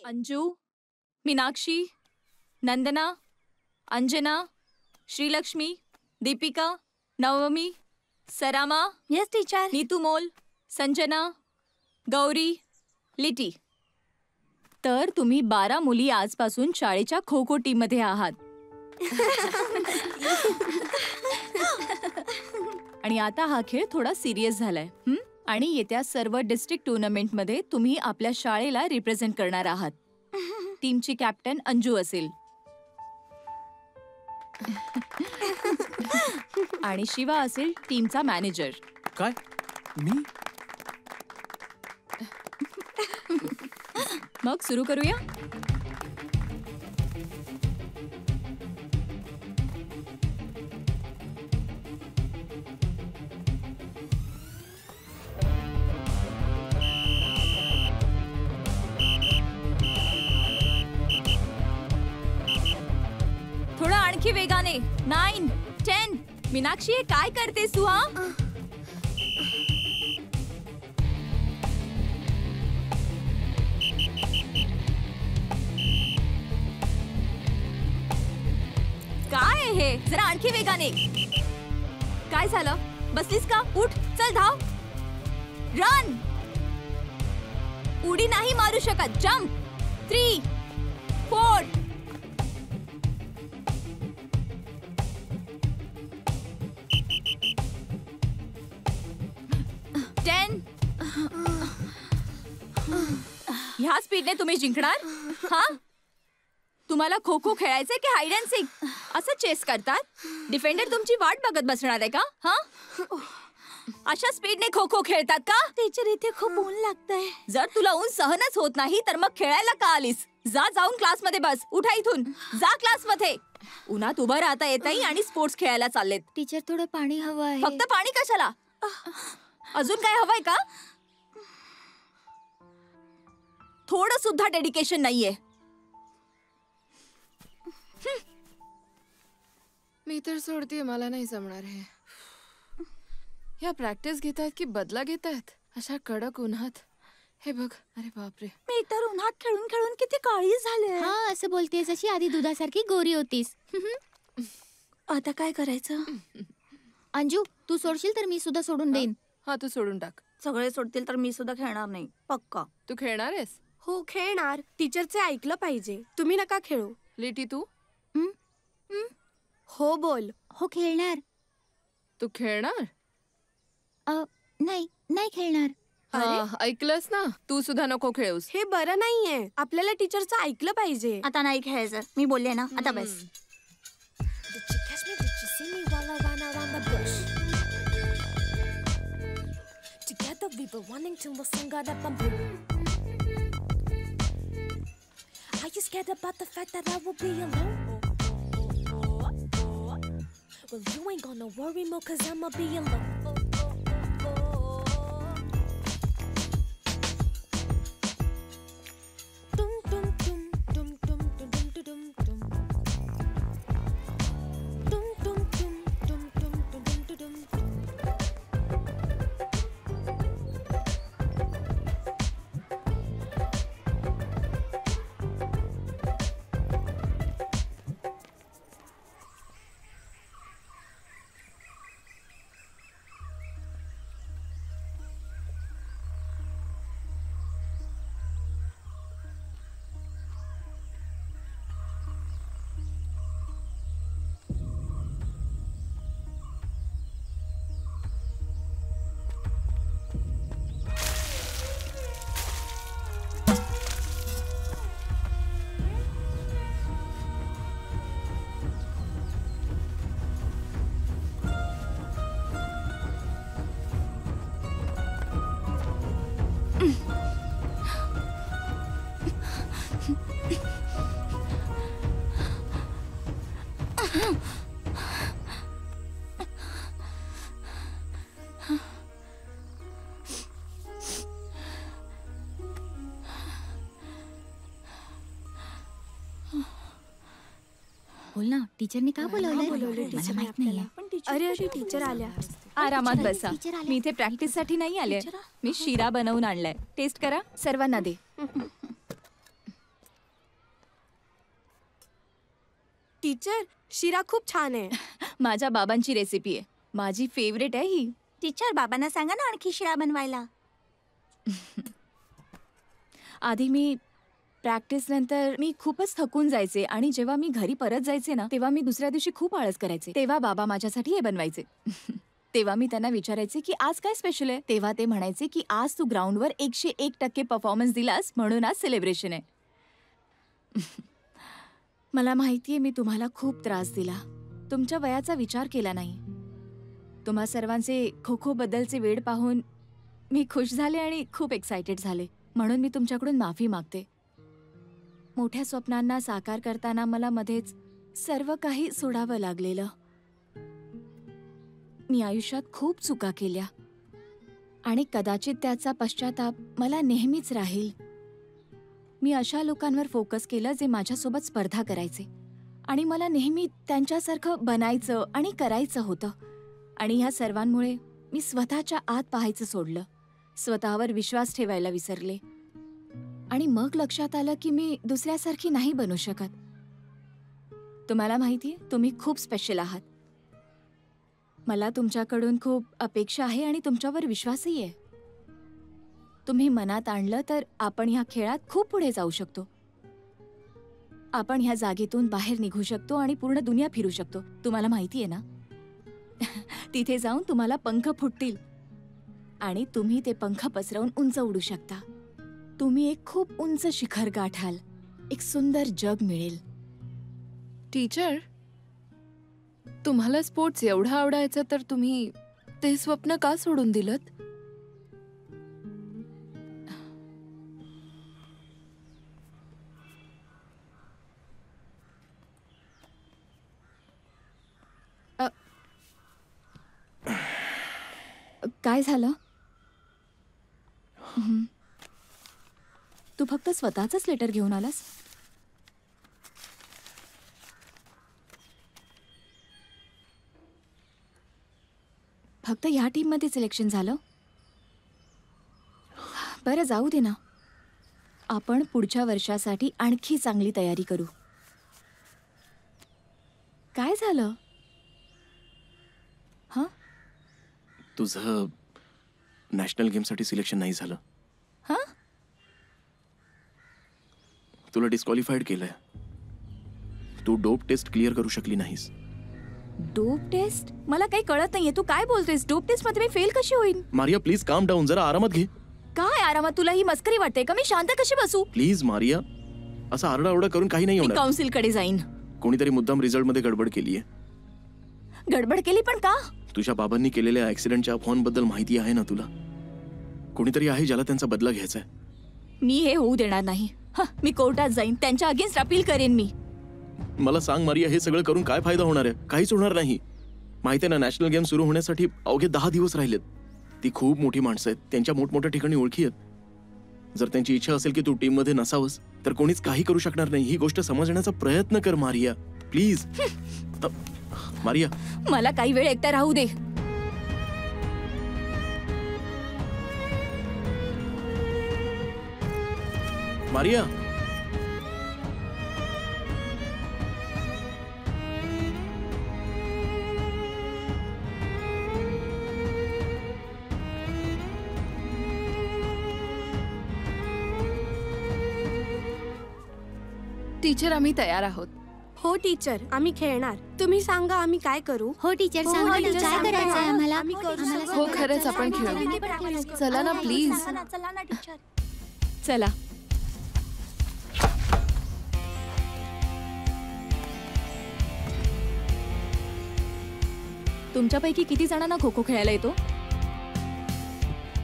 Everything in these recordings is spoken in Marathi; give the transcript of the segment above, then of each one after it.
अंजू, मीनाक्षी, नंदना, अंजना, श्रीलक्ष्मी, दीपिका, नवमी, सरामा, यस टीचर, नीतू मोल, संजना, गौरी, लिटी. तर तुम्ही 12 मुली आजपासून शाळेच्या खो खो टीम मध्ये आहात. आणि आता हा खेळ थोडा सिरियस झालाय. आणि येत्या सर्व डिस्ट्रिक्ट टूर्नामेंट मध्ये तुम्ही आपल्या शाळेला रिप्रेझेंट करणार आहात. टीमची कॅप्टन अंजू असेल आणि शिवा असेल टीमचा मॅनेजर. काय? मी? मग सुरू करूया. थोडं आणखी वेगाने. 9, 10. मीनाक्षी, हे काय करतेस तू? हा, काय आहे हे? जरा आणखी वेगाने. काय झालं? बसलीस का? उठ, चल धाव. रन. उडी नाही मारू शकत. जंप. 3, 4. 10. ह्या स्पीडने तुम्ही जिंकणार? हा, तुम्हाला खो खो खेळायचंय की हाइड अँड सीक? असं चेस करतात? डिफेंडर तुमची वाट बघत बसणार आहे का? हा, अशा स्पीडने खो खो खेळतात का? टीचर इथे खूप ऊन लागतंय. जर तुला ऊन सहनच होत नाही तर मग खेळायला का आलीस? जा, जाऊन क्लासमध्ये बस. उठा इथून, जा क्लासमध्ये. उन्हात उभं राहता येत नाही आणि स्पोर्ट्स खेळायला चाललेत. टीचर, थोडं पाणी हवं आहे. फक्त पाणी कशाला? अजून काय हवंय का? थोडं सुद्धा डेडिकेशन नाहीये. मी तर सोडते, मला नाही जमणार हे. या प्रॅक्टिस घेतात की बदला घेतात अशा कडक उन्हात? हे बघ, अरे बापरे. मी तर उन्हात खेळून खेळून किती काळी झाले. हा, असं बोलतेस जशी आधी दुधासारखी गोरी होतीस. आता काय करायचं? अंजू, तू सोडशील तर मी सुद्धा सोडून देईन. हा, तू सोडून टाक. सगळे सोडतील तर मी सुद्धा खेळणार नाही, पक्का. तू खेळणार आहेस? हो, खेळणार. टीचरचे ऐकलं पाहिजे. तुम्ही नका खेळू. लिटी, तू? हो बोल. हो, खेळणार. तू खेळणार? नाही, नाही खेळणार. ऐकलंस ना, तू सुद्धा नको खेळूस. हे बरं नाहीये. आपल्याला टीचरचं ऐकलं पाहिजे. आता नाही खेळायचं, मी बोलले ना. आता बस. We were wanting to listen, got up and boom. Are you scared about the fact that I will be alone? Well, you ain't gonna worry more, cause I'ma be alone. Dum dum dum dum dum dum dum dum dum. Dum dum dum dum dum dum dum dum. बोल ना, टीचरने का बोलवलंय? मला माहित नाहीये. अरे अरे, टीचर आल्या. आरामात बसा. टीचर आल्या. मी इथे प्रॅक्टिस साठी नाही आले. मी शिरा बनवून आणलाय. टेस्ट करा. सर्वांना दे. टीचर शिरा खूप छान आहे. माझ्या बाबांची रेसिपी आहे, माझी फेवरेट आहे ही. टीचर बाबांना सांगा ना आणखी शिरा बनवायला. आधी मी प्रॅक्टिस नंतर मी खूपच थकून जायचे आणि जेव्हा मी घरी परत जायचे ना तेव्हा मी दुसऱ्या दिवशी खूप आळस करायचे. तेव्हा बाबा माझ्यासाठी हे बनवायचे. तेव्हा मी त्यांना विचारायचे की आज काय स्पेशल आहे. तेव्हा ते म्हणायचे की आज तू ग्राउंडवर 101% परफॉर्मन्स दिलास म्हणून आज सेलिब्रेशन आहे. मला माहितीये मी तुम्हाला खूप त्रास दिला, तुमच्या वयाचा विचार केला नाही. तुम्हा सर्वांचे खो खो बद्दलचे वेळ पाहून मी खुश झाले आणि खूप एक्सायटेड झाले, म्हणून मी तुमच्याकडून माफी मागते. मोठ्या स्वप्नांना साकार करताना मला मध्येच सर्व काही सोडावं लागलेलं. मी आयुष्यात खूप चुका केल्या आणि कदाचित त्याचा पश्चाताप मला नेहमीच राहील. मी अशा लोकांवर फोकस केलं जे माझ्यासोबत स्पर्धा करायचे आणि मला नेहमी त्यांच्यासारखं बनायचं आणि करायचं होतं. आणि ह्या सर्वांमुळे मी स्वतःच्या आत पाहायचं सोडलं, स्वतःवर विश्वास ठेवायला विसरले आणि मग लक्षात आलं की मी दुसऱ्यासारखी नाही बनू शकत. तुम्हाला माहितीये तुम्ही खूप स्पेशल आहात. मला तुमच्याकडून खूप अपेक्षा आहे आणि तुमच्यावर विश्वासही आहे. तुम्ही मनात आणलं तर आपण ह्या खेळात खूप पुढे जाऊ शकतो. आपण ह्या जागेतून बाहेर निघू शकतो आणि पूर्ण दुनिया फिरू शकतो. तुम्हाला माहिती आहे ना, तिथे जाऊन तुम्हाला पंख फुटतील आणि तुम्ही ते पंख पसरवून उंच उडू शकता. तुम्ही एक खूप उंच शिखर गाठाल, एक सुंदर जग मिळेल. टीचर, तुम्हाला स्पोर्ट्स एवढा आवडायचा तर तुम्ही ते स्वप्न का सोडून दिलत? काय झालं? तू फक्त स्वतःच लेटर घेऊन आलास? फक्त ह्या टीम मध्ये सिलेक्शन झालं? बरं, जाऊ दे ना. आपण पुढच्या वर्षासाठी आणखी चांगली तयारी करू. काय झालं? हां, तुझं नॅशनल गेमसाठी सिलेक्शन नाही झालं. हां, तुला डिस्क्वालिफाईड केलंय. तू डोप टेस्ट क्लिअर करू शकली नाहीस. Dope test? मला काही कळत नाहीये, तू काय बोलतोयस? डोप टेस्ट मध्ये मी फेल कशी होईन? मारिया प्लीज काम डाऊन, जरा आरामात घे. काय आरामात? तुला ही मस्करी वाटते का? मी शांत कशी बसू? प्लीज मारिया, असं आरडाओरडा करून काही नाही मी होणार. काउन्सिल कडे जाईन. कोणीतरी मुद्दाम रिझल्ट मध्ये गडबड केलीये. गडबड केली पण का? तुझ्या बाबांनी केलेल्या ऍक्सिडेंटच्या अफवांबद्दल माहिती आहे ना तुला? कोणीतरी आहे ज्याला त्यांचा बदला घ्यायचा आहे. मी हे होऊ देणार नाही. मी कोर्टात जाईन, त्यांच्या अगेन्स्ट अपील करेन मी. मला सांग मारिया, हे सगळं करून काय फायदा होणार आहे? काहीच होणार नाही. माहिती आहे ना, नॅशनल गेम सुरू होण्यासाठी अवघे 10 दिवस राहिलेत. ती खूप मोठी माणसं आहेत, त्यांच्या मोठमोठ्या ठिकाणी ओळखी आहेत. जर त्यांची इच्छा असेल की तू टीम मध्ये नसावंस तर कोणीच काही करू शकणार नाही. ही गोष्ट समजण्याचा प्रयत्न कर मारिया, प्लीज. मारिया, मला काही वेळ एकटा राहू दे. मारिया. टीचर, आम्ही तयार आहोत. हो टीचर, आम्ही खेळणार. तुम्ही सांगा आम्ही काय करू. हो टीचर, हो, सांगा ना, टीचर, काय सांगा. करायचं आहे आम्हाला? आम्ही करू. आम्हाला हो, सांगा. खरंच आपण खेळू. चला ना, प्लीज. चला ना टीचर. चला. तुमच्यापैकी किती जणांना खो खो खेळायला येतो?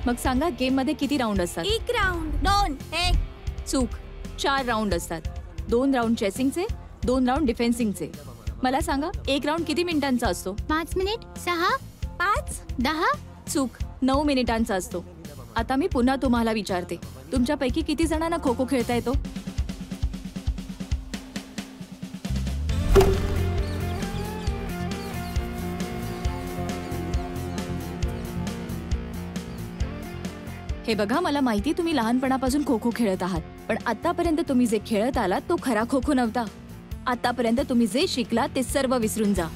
मग सांगा, गेम मध्ये किती राऊंड असतात? 1 राऊंड. 2 1 चूक. 4 राऊंड असतात. 2 राऊंड चेसिंगचे, 2 राऊंड डिफेन्सिंगचे. मला सांगा, 1 राऊंड किती मिनिटांचा असतो? 5 मिनिट, 6, 5, 10. चूक. 9 मिनिटांचा असतो. आता मी पुन्हा तुम्हाला विचारते, तुमच्यापैकी किती जणांना खो खो खेळता येतो? हे बघा, मला माहिती तुम्ही लहानपणापासून खो खो खेळत आहात, पण आतापर्यंत तुम्ही जे खेळत आलात तो खरा खो खो नव्हता. आतापर्यंत तुम्ही जे शिकला ते सर्व विसरून जा.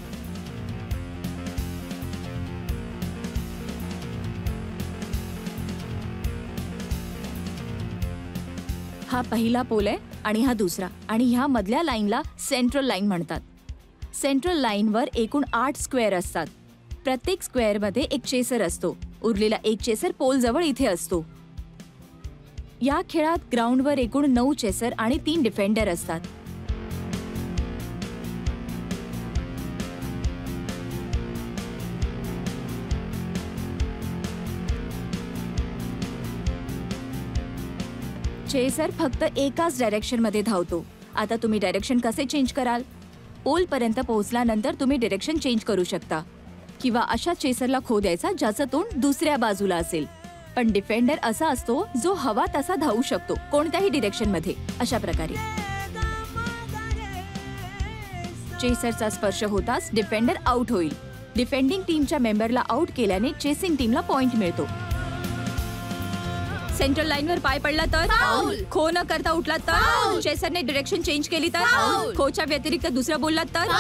हा पहिला पोल आहे आणि हा दुसरा, आणि ह्या मधल्या लाईनला सेंट्रल लाईन म्हणतात. सेंट्रल लाईनवर एकूण 8 स्क्वेअर असतात. प्रत्येक स्क्वेअरमध्ये एक चेसर असतो. उरलेला एक चेसर पोल जवळ इथे असतो. या खेळात ग्राउंडवर एकूण 9 चेसर आणि 3 डिफेंडर असतात. चेसर फक्त एकाच डायरेक्शन मध्ये धावतो. आता तुम्ही डायरेक्शन कसे चेंज कराल? पोल पर्यंत पोहोचल्यानंतर तुम्ही डायरेक्शन चेंज करू शकता, किंवा अशा चेसरला खो द्यायचा ज्याचं तोंड दुसऱ्या बाजूला असेल. पण डिफेंडर असा असतो जो हवा तसा धावू शकतो कोणत्याही डिरेक्शन मध्ये. अशा प्रकारे चेसरचा स्पर्श होताच डिफेंडर आउट होईल. डिफेंडिंग टीमच्या मेंबरला आउट केल्याने चेसिंग टीमला पॉइंट मिळतो. सेंट्रल लाईनवर पाय पडला तर, खो न करता उठला तर, चेसरने डिरेक्शन चेंज केली तर, खोच्या व्यतिरिक्त दुसरं बोलला तर,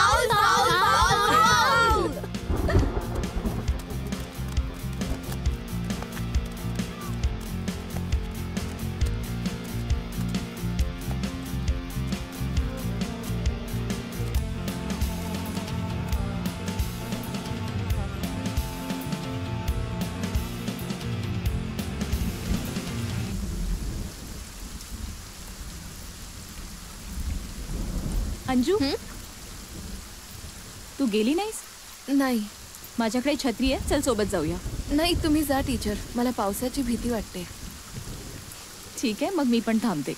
अंजू तू गेली नाहीस? नाही. माझ्याकडे छत्री आहे, चल सोबत जाऊया. नाही, तुम्ही जा टीचर. मला पावसाची भीती वाटते. ठीक आहे, मग मी पण थांबते.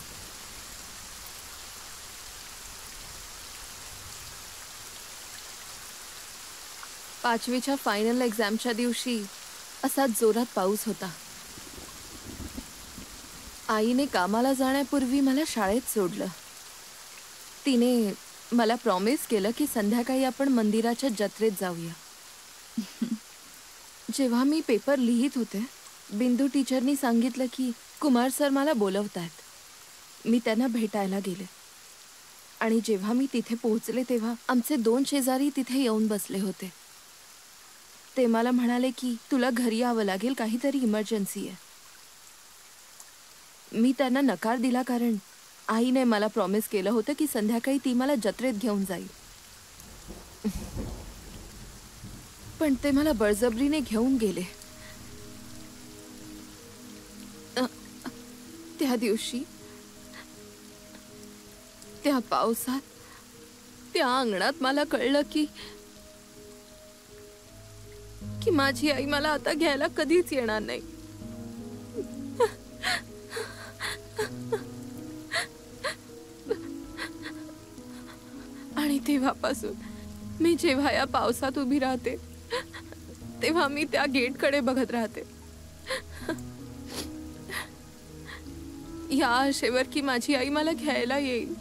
पाचवीच्या फायनल एक्झामच्या दिवशी असा जोरात पाऊस होता. आईने कामाला जाण्यापूर्वी मला शाळेत सोडलं. तिने मला प्रॉमिस केलं की संध्याकाळी आपण मंदिराच्या जत्रेत जाऊया. जेव्हा मी पेपर लिहित होते, बिंदू टीचरनी सांगितलं की कुमार सर मला बोलवतायत. मी त्यांना भेटायला गेले, आणि जेव्हा मी तिथे पोहोचले तेव्हा आमचे 2 शेजारी तिथे येऊन बसले होते. ते मला म्हणाले की तुला घरी यावं लागेल, काहीतरी इमर्जन्सी आहे. मी त्यांना नकार दिला, कारण आईने मला प्रॉमिस केलं होतं की संध्याकाळी ती मला जत्रेत घेऊन जाईल. पण ते मला बळजबरीने घेऊन गेले. त्या दिवशी त्या पावसात त्या अंगणात मला कळलं की माझी आई मला आता घ्यायला कधीच येणार नाही. आणि तेव्हापासून मी जेव्हा या पावसात उभी राहते तेव्हा मी त्या गेटकडे बघत राहते, या आशेवर की माझी आई मला घ्यायला येईल.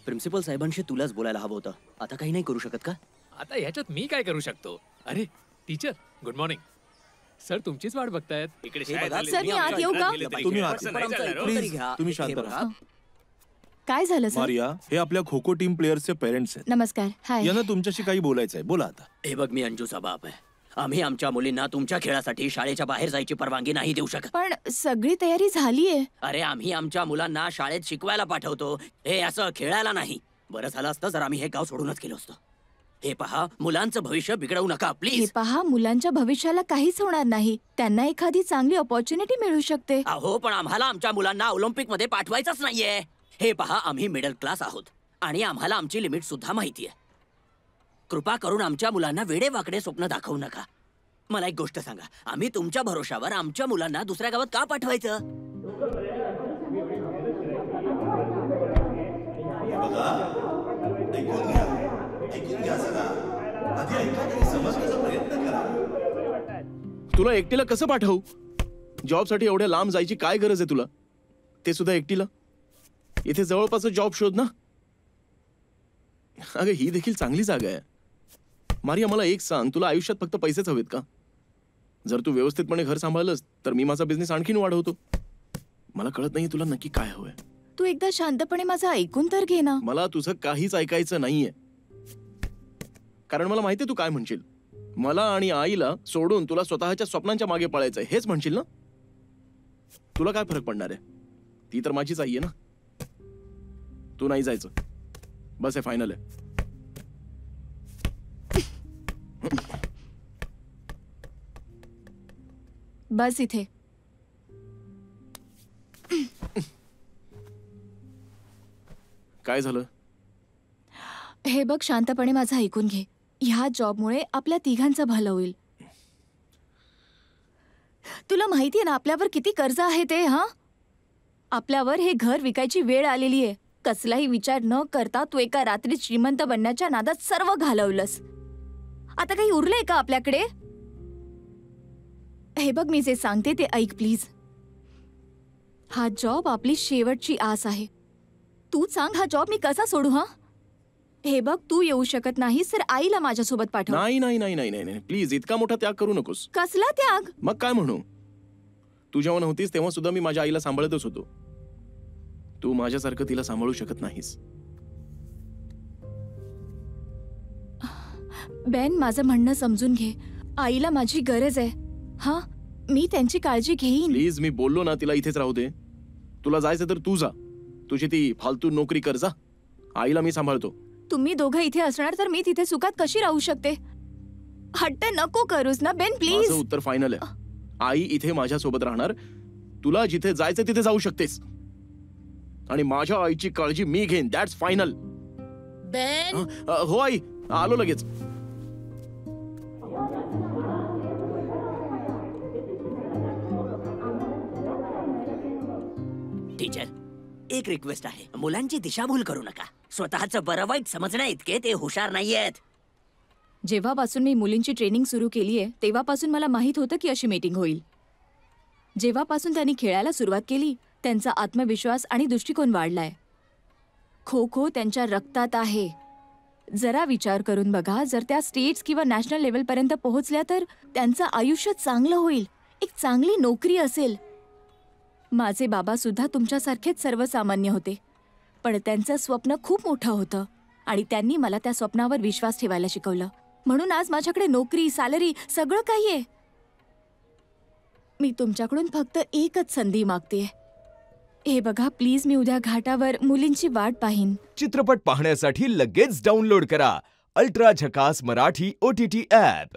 प्रिन्सिपल साहेबांशी तुलाच बोलायला हवं होतं. आता काही नाही करू शकत का? आता ह्याच्यात मी काय करू शकतो? अरे टीचर, गुड मॉर्निंग. सर तुमचीच वाट बघतायत. इकडे सर, मी आत येऊ का? तुम्ही शांत राहा. काय झालं सर? मारिया, हे आपल्या खो खो टीम प्लेयर्सचे पेरेंट्स आहेत. नमस्कार. हाय. यांना तुमच्याशी काही बोलायचं आहे. बोला आता. हे बघ, मी अंजूचा बाप आहे. आम्ही आमच्या मुलींना तुमच्या खेळासाठी शाळेच्या बाहेर जायची परवानगी नाही देऊ शकत. पण सगळी तयारी झालीये. अरे, आम्ही आमच्या मुलांना शाळेत शिकवायला पाठवतो, हे असं खेळायला नाही. बरं झालं असतं जर आम्ही हे गाव सोडूनच गेलो असतो. हे पहा, मुलांचं भविष्य बिघडवू नका हे प्लीज. पहा, मुलांच्या भविष्याला काहीच होणार नाही. त्यांना एखादी चांगली ऑपॉर्च्युनिटी मिळू शकते. अहो, पण आम्हाला आमच्या मुलांना ऑलिम्पिक मध्ये पाठवायचंच नाहीये. हे पहा, आम्ही मिडल क्लास आहोत आणि आम्हाला आमची लिमिट सुद्धा माहितीये. कृपा करून आमच्या मुलांना वेडेवाकडे स्वप्न दाखवू नका. मला एक गोष्ट सांगा, आम्ही तुमच्या भरोशावर आमच्या मुलांना दुसऱ्या गावात का पाठवायचं? बघा, ऐकून घ्या. तुला एकटीला कसं पाठवू? जॉबसाठी एवढ्या लांब जायची काय गरज आहे तुला? ते सुद्धा एकटीला. इथे जवळपास जॉब शोध ना. अगं ही देखील चांगली जागा आहे. मारिया मला एक सांग, तुला आयुष्यात फक्त पैसेच हवेत का? जर तू व्यवस्थितपणे घर सांभाळलंस तर मी माझा बिझनेस आणखीन वाढवतो. मला कळत नाही तुला नक्की काय हवंय. तू एकदा शांतपणे माझं ऐकून तर घे ना. मला तुझं काहीच ऐकायचं नाहीये, कारण मला माहितीये तू काय म्हणशील. मला आणि आईला सोडून तुला स्वतःच्या स्वप्नांच्या मागे पळायचंय हेच म्हणशील ना. तुला काय फरक पडणार आहे? ती तर माझीच आई आहे ना. तू नाही जायचं. बस हे फायनल आहे. बस इथे. काय झालं? हे बघ, शांतपणे माझं ऐकून घे. ह्या जॉबमुळे आपल्या तिघांचं भलं होईल. तुला माहितीये ना आपल्यावर किती कर्ज आहे ते. हा, आपल्यावर हे घर विकायची वेळ आलेली आहे. कसलाही विचार न करता तू एका रात्रीत श्रीमंत बनण्याच्या नादात सर्व घालवलंस. आता काही उरलंय का आपल्याकडे? हे बघ, मी जे सांगते ते ऐक प्लीज. हा जॉब आपली शेवटची आस आहे. तू सांग, हा जॉब मी कसा सोडू? हा, हे बघ, तू येऊ शकत नाहीस तर आईला माझ्यासोबत पाठव. नाही नाही नाही नाही नाही प्लीज, इतका मोठा त्याग करू नकोस. कसला त्याग? मग काय म्हणू? तू जेव्हा नव्हतीस तेव्हा सुद्धा मी माझ्या आईला सांभाळतच होतो. तू माझ्यासारखं तिला सांभाळू शकत नाहीस. बेन, माझं म्हणणं समजून घे. आईला माझी गरज आहे. हा, मी त्यांची काळजी घेईन. प्लीज, मी बोललो ना तिला इथेच राहू दे. तुला जायचं तर तू जा. तुझी ती फालतू नोकरी कर जा. आईला मी सांभाळतो. तुम्ही दोघं इथे असणार तर मी तिथे सुखात कशी राहू शकते? हट्ट नको करूस ना बेन, प्लीज. माझं उत्तर फायनल आहे. आई इथे माझ्या सोबत राहणार. तुला जिथे जायचं तिथे जाऊ शकतेस आणि माझ्या आईची काळजी मी घेईन. That's final. बेन, हो आई, आलो लगेच. टीचर, एक रिक्वेस्ट आहे. मुलांची दिशाभूल करू नका. स्वतःचं बरं वाईट समजण्या इतके ते हुशार नाहीयेत. जेव्हापासून मी मुलींची ट्रेनिंग सुरू केली आहे तेव्हापासून मला माहित होतं की अशी मीटिंग होईल. जेव्हापासून त्यांनी खेळायला सुरुवात केली त्यांचा आत्मविश्वास आणि दृष्टिकोन वाढलाय. खो खो त्यांच्या रक्तात आहे. जरा विचार करून बघा, जर त्या स्टेट्स किंवा नॅशनल लेवलपर्यंत पोहोचल्या तर त्यांचं आयुष्य चांगलं होईल. एक चांगली नोकरी असेल. माझे बाबा सुद्धा तुमच्यासारखेच सर्वसामान्य होते, पण त्यांचं स्वप्न खूप मोठं होतं आणि त्यांनी मला त्या स्वप्नावर विश्वास ठेवायला शिकवलं. म्हणून आज माझ्याकडे नोकरी, सॅलरी सगळं काही आहे. मी तुमच्याकडून फक्त एकच संधी मागतेय. हे बघा प्लीज, मी उद्या घाटावर मुलींची वाट पाहीन. चित्रपट पाहण्यासाठी लगेच डाउनलोड करा अल्ट्रा झकास मराठी OTT ॲप.